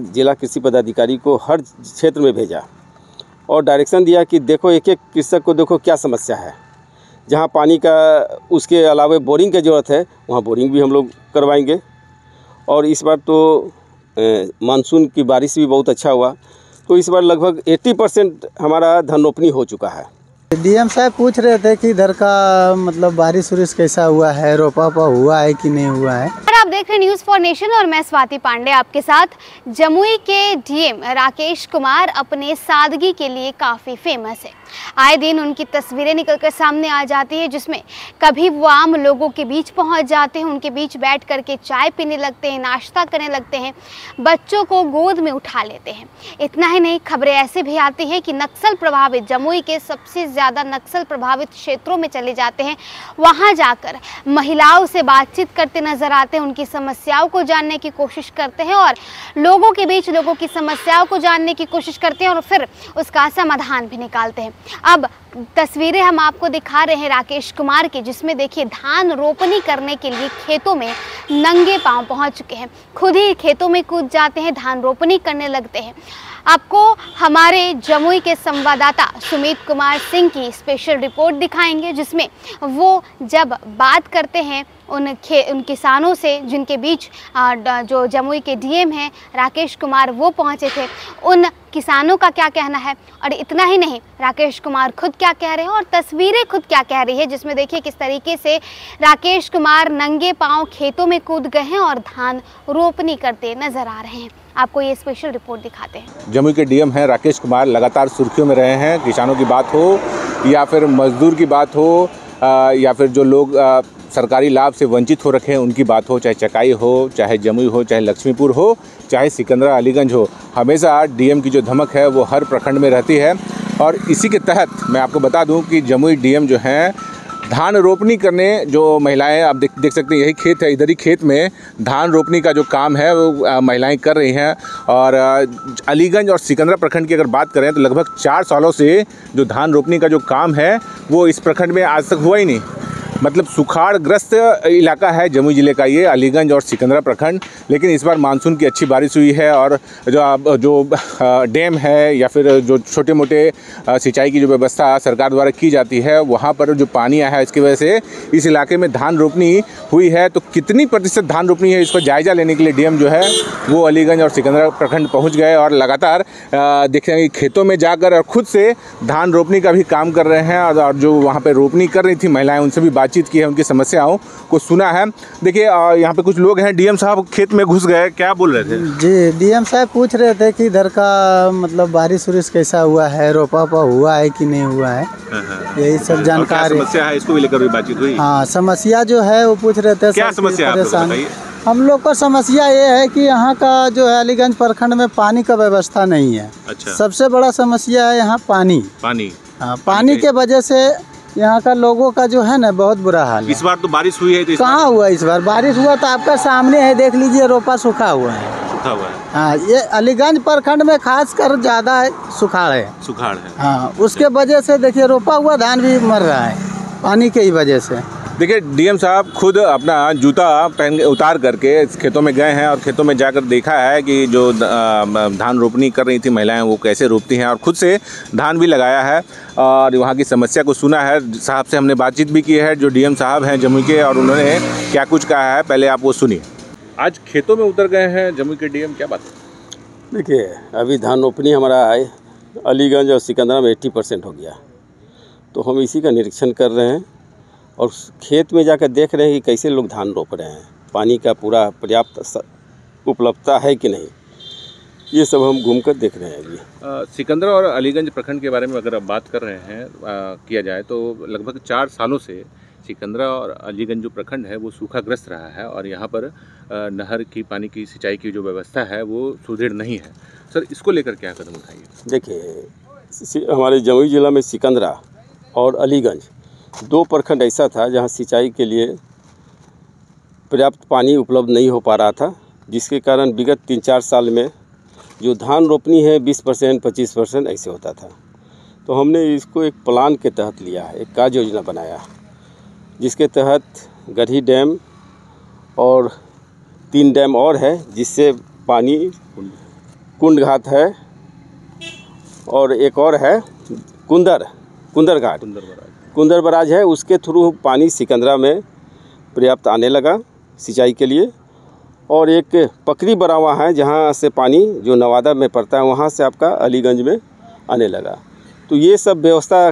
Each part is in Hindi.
जिला कृषि पदाधिकारी को हर क्षेत्र में भेजा और डायरेक्शन दिया कि देखो एक एक कृषक को देखो क्या समस्या है। जहाँ पानी का उसके अलावा बोरिंग की ज़रूरत है वहाँ बोरिंग भी हम लोग करवाएंगे। और इस बार तो मानसून की बारिश भी बहुत अच्छा हुआ, तो इस बार लगभग 80% हमारा धान रोपनी हो चुका है। डीएम साहब पूछ रहे थे कि इधर का मतलब बारिश उरिश कैसा हुआ है, रोपा हुआ है कि नहीं हुआ है। आप देख रहे हैं न्यूज़ फॉर नेशन और मैं स्वाति पांडे आपके साथ। जमुई के डीएम राकेश कुमार अपने सादगी के लिए काफ़ी फेमस है। आए दिन उनकी तस्वीरें निकलकर सामने आ जाती है, जिसमें कभी वो आम लोगों के बीच पहुंच जाते हैं, उनके बीच बैठ करके चाय पीने लगते हैं, नाश्ता करने लगते हैं, बच्चों को गोद में उठा लेते हैं। इतना ही नहीं, खबरें ऐसे भी आती हैं कि नक्सल प्रभावित जमुई के सबसे ज़्यादा नक्सल प्रभावित क्षेत्रों में चले जाते हैं, वहाँ जाकर महिलाओं से बातचीत करते नजर आते हैं, उनकी समस्याओं को जानने की कोशिश करते हैं और लोगों के बीच लोगों की समस्याओं को जानने की कोशिश करते हैं और फिर उसका समाधान भी निकालते हैं। अब तस्वीरें हम आपको दिखा रहे हैं राकेश कुमार की, जिसमें देखिए धान रोपनी करने के लिए खेतों में नंगे पांव पहुंच चुके हैं, खुद ही खेतों में कूद जाते हैं, धान रोपनी करने लगते हैं। आपको हमारे जमुई के संवाददाता सुमित कुमार सिंह की स्पेशल रिपोर्ट दिखाएंगे, जिसमें वो जब बात करते हैं उन किसानों से जिनके बीच जो जमुई के डीएम हैं राकेश कुमार वो पहुंचे थे, उन किसानों का क्या कहना है। और इतना ही नहीं, राकेश कुमार खुद क्या कह रहे हैं और तस्वीरें खुद क्या कह रही है, जिसमें देखिए किस तरीके से राकेश कुमार नंगे पांव खेतों में कूद गए हैं और धान रोपनी करते नजर आ रहे हैं। आपको ये स्पेशल रिपोर्ट दिखाते हैं। जमुई के डीएम हैं राकेश कुमार, लगातार सुर्खियों में रहे हैं। किसानों की बात हो या फिर मजदूर की बात हो या फिर जो लोग सरकारी लाभ से वंचित हो रखे हैं उनकी बात हो, चाहे चकाई हो, चाहे जमुई हो, चाहे लक्ष्मीपुर हो, चाहे सिकंदरा अलीगंज हो, हमेशा डीएम की जो धमक है वो हर प्रखंड में रहती है। और इसी के तहत मैं आपको बता दूं कि जमुई डीएम जो हैं धान रोपनी करने जो महिलाएं आप देख सकते हैं, यही खेत है, इधर ही खेत में धान रोपनी का जो काम है वो महिलाएं कर रही हैं। और अलीगंज और सिकंदरा प्रखंड की अगर बात करें तो लगभग 4 सालों से जो धान रोपनी का जो काम है वो इस प्रखंड में आज तक हुआ ही नहीं। मतलब सुखाड़ग्रस्त इलाका है जमुई ज़िले का ये अलीगंज और सिकंदरा प्रखंड। लेकिन इस बार मानसून की अच्छी बारिश हुई है और जो डैम है या फिर जो छोटे मोटे सिंचाई की जो व्यवस्था सरकार द्वारा की जाती है वहाँ पर जो पानी आया है इसकी वजह से इस इलाके में धान रोपनी हुई है। तो कितनी प्रतिशत धान रोपनी है इसका जायज़ा लेने के लिए डीएम जो है वो अलीगंज और सिकंदरा प्रखंड पहुँच गए और लगातार देखेंगे खेतों में जाकर और खुद से धान रोपनी का भी काम कर रहे हैं। और जो वहाँ पर रोपनी कर रही थी महिलाएँ उनसे भी बातचीत की है, उनकी समस्याओं को सुना है। देखिए यहाँ पे कुछ लोग हैं, डीएम साहब खेत में घुस गए, क्या बोल रहे थे? जी, डीएम साहब पूछ रहे थे कि इधर का मतलब बारिश उरिश कैसा हुआ है, रोपा हुआ है कि नहीं हुआ है, यही सब जानकारी। समस्या है, इसको भी लेकर भी बातचीत हुई? हाँ, समस्या जो है वो पूछ रहे थे। क्या समस्या है? हम लोग का समस्या ये है कि यहाँ का जो है अलीगंज प्रखंड में पानी का व्यवस्था नहीं है। अच्छा। सबसे बड़ा समस्या है यहाँ पानी। हाँ, पानी के वजह से यहाँ का लोगों का जो है ना बहुत बुरा हाल है। इस बार तो बारिश हुई है तो कहाँ हुआ इस बार बारिश हुआ तो आपका सामने है, देख लीजिए रोपा सूखा हुआ है। हाँ, ये अलीगंज प्रखंड में खास कर ज्यादा सुखाड़ है। हाँ, उसके वजह से देखिए रोपा हुआ धान भी मर रहा है पानी के ही वजह से। देखिए डीएम साहब खुद अपना जूता पहन उतार करके खेतों में गए हैं और खेतों में जाकर देखा है कि जो धान रोपनी कर रही थी महिलाएं वो कैसे रोपती हैं और खुद से धान भी लगाया है और वहाँ की समस्या को सुना है। साहब से हमने बातचीत भी की है जो डीएम साहब हैं जमुई के, और उन्होंने क्या कुछ कहा है पहले आप वो सुनिए। आज खेतों में उतर गए हैं जमुई के डीएम, क्या बात है? देखिए अभी धान रोपनी हमारा आए अलीगंज और सिकंदरा में 80% हो गया, तो हम इसी का निरीक्षण कर रहे हैं और खेत में जाकर देख रहे हैं कि कैसे लोग धान रोप रहे हैं, पानी का पूरा पर्याप्त उपलब्धता है कि नहीं, ये सब हम घूमकर देख रहे हैं। अभी सिकंदरा और अलीगंज प्रखंड के बारे में अगर आप बात कर रहे हैं किया जाए तो लगभग 4 सालों से सिकंदरा और अलीगंज जो प्रखंड है वो सूखाग्रस्त रहा है और यहाँ पर नहर की पानी की सिंचाई की जो व्यवस्था है वो सुदृढ़ नहीं है। सर, इसको लेकर क्या कदम उठाइए? देखिए हमारे जमुई जिला में सिकंदरा और अलीगंज 2 प्रखंड ऐसा था जहाँ सिंचाई के लिए पर्याप्त पानी उपलब्ध नहीं हो पा रहा था, जिसके कारण विगत 3-4 साल में जो धान रोपनी है 20% 25% ऐसे होता था। तो हमने इसको एक प्लान के तहत लिया है, एक कार्य योजना बनाया जिसके तहत गढ़ी डैम और 3 डैम और है जिससे पानी कुंड घाट है और एक और है कुंदर घाट, कुंदर बराज है। उसके थ्रू पानी सिकंदरा में पर्याप्त आने लगा सिंचाई के लिए। और एक पकरी बरावा है जहाँ से पानी जो नवादा में पड़ता है वहाँ से आपका अलीगंज में आने लगा। तो ये सब व्यवस्था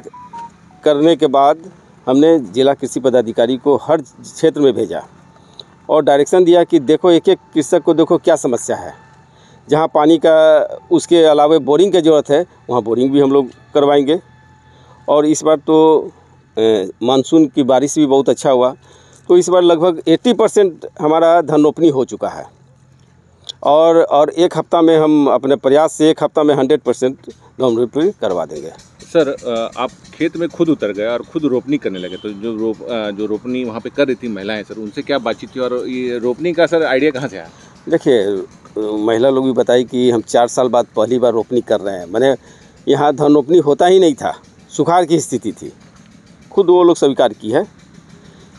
करने के बाद हमने जिला कृषि पदाधिकारी को हर क्षेत्र में भेजा और डायरेक्शन दिया कि देखो एक एक कृषक को देखो क्या समस्या है। जहाँ पानी का उसके अलावा बोरिंग की ज़रूरत है वहाँ बोरिंग भी हम लोग करवाएंगे। और इस बार तो मानसून की बारिश भी बहुत अच्छा हुआ, तो इस बार लगभग 80% हमारा धान रोपनी हो चुका है। और एक हफ्ता में हम अपने प्रयास से एक हफ्ता में 100% धान रोपनी करवा देंगे। सर, आप खेत में खुद उतर गए और खुद रोपनी करने लगे, तो जो रोपनी वहाँ पे कर रही थी महिलाएं, सर उनसे क्या बातचीत थी और ये रोपनी का सर आइडिया कहाँ से आया? देखिए, महिला लोग भी बताई कि हम 4 साल बाद पहली बार रोपनी कर रहे हैं। मैंने यहाँ धान रोपनी होता ही नहीं था, सुखाड़ की स्थिति थी, खुद वो लोग स्वीकार की है।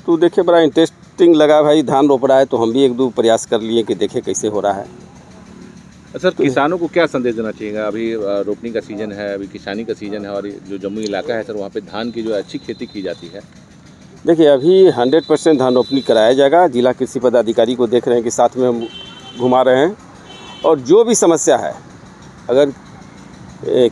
तो देखिए बड़ा इंटरेस्टिंग लगा, भाई धान रोप रहा है तो हम भी 1-2 प्रयास कर लिए कि देखें कैसे हो रहा है। सर, किसानों को क्या संदेश देना चाहिए? अभी रोपनी का सीज़न है, अभी किसानी का सीज़न है और जो जमुई इलाका है सर वहाँ पे धान की जो अच्छी खेती की जाती है। देखिए अभी 100% धान रोपनी कराया जाएगा। जिला कृषि पदाधिकारी को देख रहे हैं कि साथ में हम घुमा रहे हैं। और जो भी समस्या है, अगर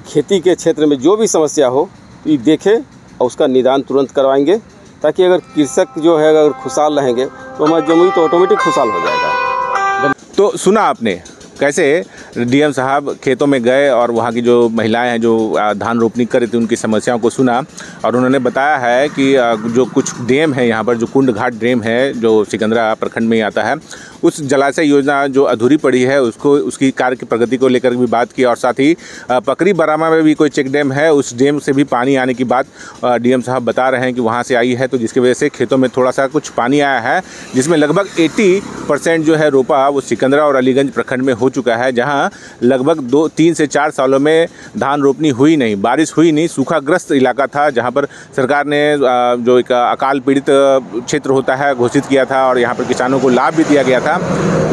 खेती के क्षेत्र में जो भी समस्या हो तो ये देखें और उसका निदान तुरंत करवाएंगे, ताकि अगर कृषक जो है अगर खुशहाल रहेंगे तो हमारा जमुई तो ऑटोमेटिक खुशहाल हो जाएगा। तो सुना आपने कैसे डीएम साहब खेतों में गए और वहाँ की जो महिलाएं हैं जो धान रोपनी कर रही थी उनकी समस्याओं को सुना और उन्होंने बताया है कि जो कुछ डैम है यहाँ पर, जो कुंड घाट डैम है जो सिकंदरा प्रखंड में ही आता है, उस जलाशय योजना जो अधूरी पड़ी है उसकी कार्य की प्रगति को लेकर भी बात की। और साथ ही पकरी बरामा में भी कोई चेक डैम है, उस डैम से भी पानी आने की बात डीएम साहब बता रहे हैं कि वहाँ से आई है, तो जिसकी वजह से खेतों में थोड़ा सा कुछ पानी आया है, जिसमें लगभग 80% जो है रोपा वो सिकंदरा और अलीगंज प्रखंड में हो चुका है, जहाँ लगभग 3 से 4 सालों में धान रोपनी हुई नहीं, बारिश हुई नहीं, सूखाग्रस्त इलाका था, जहाँ पर सरकार ने जो एक अकाल पीड़ित क्षेत्र होता है घोषित किया था और यहाँ पर किसानों को लाभ भी दिया गया था।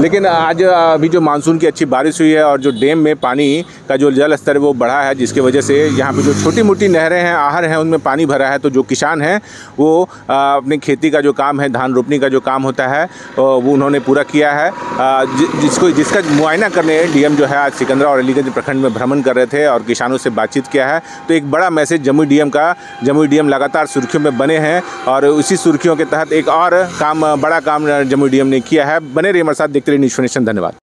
लेकिन आज अभी जो मानसून की अच्छी बारिश हुई है और जो डैम में पानी का जो जल स्तर वो बढ़ा है, जिसकी वजह से यहाँ पे जो छोटी मोटी नहरें हैं, आहर हैं, उनमें पानी भरा है। तो जो किसान हैं वो अपनी खेती का जो काम है, धान रोपनी का जो काम होता है वो उन्होंने पूरा किया है, जिसका मुआयना करने डीएम जो है आज सिकंदरा और अलीगंज प्रखंड में भ्रमण कर रहे थे और किसानों से बातचीत किया है। तो एक बड़ा मैसेज जमुई डीएम लगातार सुर्खियों में बने हैं और उसी सुर्खियों के तहत एक और बड़ा काम जमुई डीएम ने किया है। बने रहिए हमारे साथ, देखते रहिए न्यूज़ नेशन। धन्यवाद।